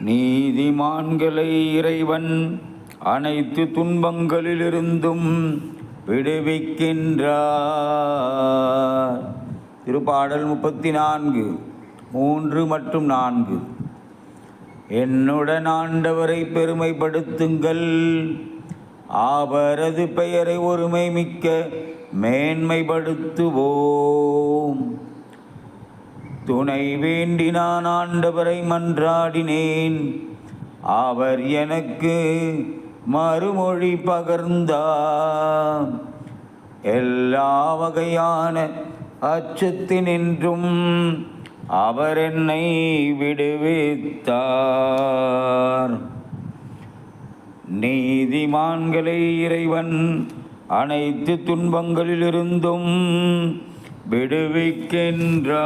நீதிமான்களை இறைவன் அனைத்து துன்பங்களிலிருந்தும் விடுவிக்கின்றார். திருப்பாடல் 34 3 மற்றும் 4. என்னுடன் ஆண்டவரை பெருமைப்படுத்துங்கள், அவரது பெயரை ஒருமை மிக்க மேன்மைப்படுத்துவோம். துணை வேண்டி நான் ஆண்டவரை மன்றாடினேன், அவர் எனக்கு மறுமொழி பகர்ந்தார். எல்லா வகையான அச்சத்தினின்றும் அவர் என்னை விடுவித்தார். நீதிமான்களை இறைவன் அனைத்து துன்பங்களிலிருந்தும் விடுவிக்கின்றார்.